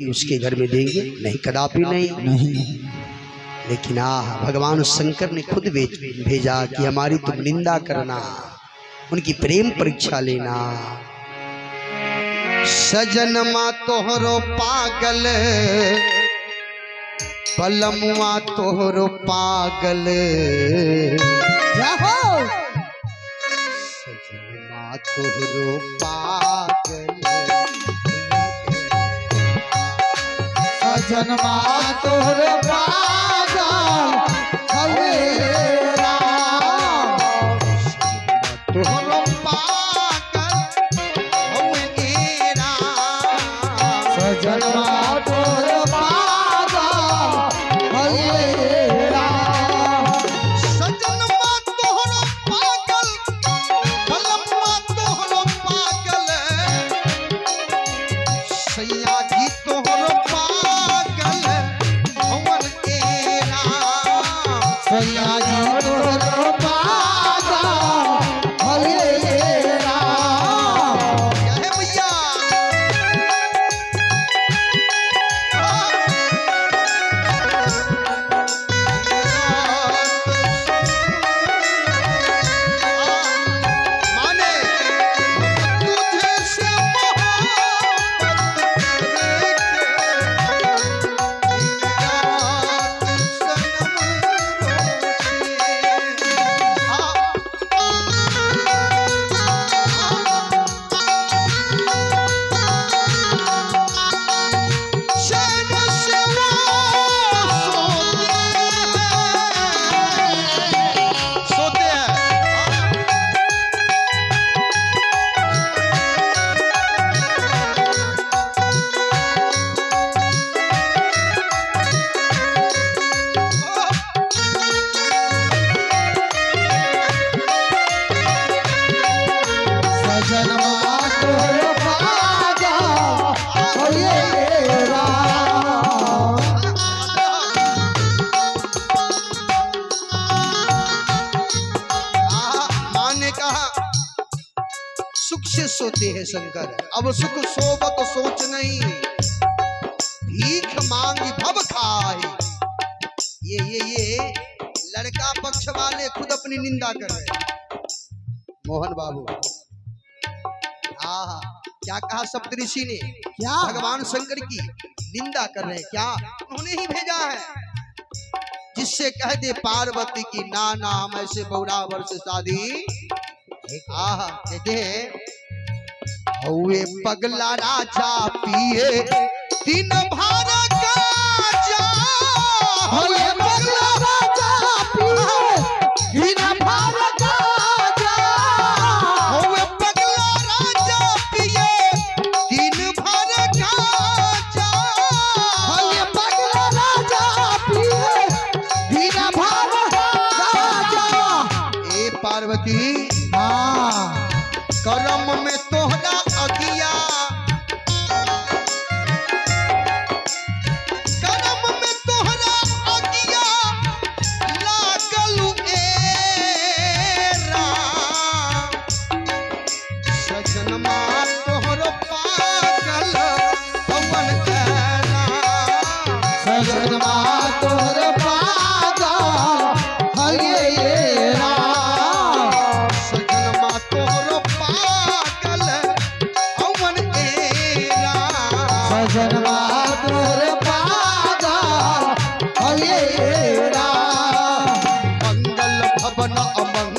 उसके घर में देंगे नहीं, कदापि नहीं। लेकिन भगवान शंकर ने खुद भेजा कि हमारी तुम निंदा करना, उनकी प्रेम परीक्षा लेना। सजनमा तोहरो पागल, बलमुआ तोहरो पागल, सजनमा तोहरो पागल, सजनमा तोहरो पागल, हरे राम तोहरो पागल हवे राम, सजनमा तोहरो पागल, हरे राम सजनमा तोहरो पागल, बलमुआ तोहरो पागल, सैया जी तोहरो पागल हवन के राम, सैया जी तोहरो पागल, हरे राम क्या है भैया? माने तुझे से सोते हैं सजनमा तोहरो पागल, हरे राम माँ ने कहा सुख से सोते हैं शंकर, अब सुख सोबत सोच नहीं, भीख मांगी भव खाए। ये लड़का पक्ष वाले खुद अपनी निंदा कर रहे हैं। मोहन बाबू क्या कहा सप्तऋषि ने? क्या? भगवान शंकर की निंदा कर रहे हैं। क्या उन्होंने ही भेजा है जिससे कह दे पार्वती की ना हम ऐसे बौरावर से शादी। कहते हुए पगला राजा पिए दिन भर गाजा, हुए पगला राजा पिए दिन भर गाजा, हुए पगला राजा पिए दिन भर गाजा, हुए पगला राजा पिए दिन भर गाजा। ए पार्वती हाँ करम में तोहरा अगिया, करम में तोहरा अगिया लागल ए राम, सजनमा तोहरो पागल हवन के राम, सजनमा तोहरो पागल, हरे राम सजनमा तोहरो पागल हवन ए राम, सजनमा तोहरो पागल, हरे राम मंगल भवन अमंगल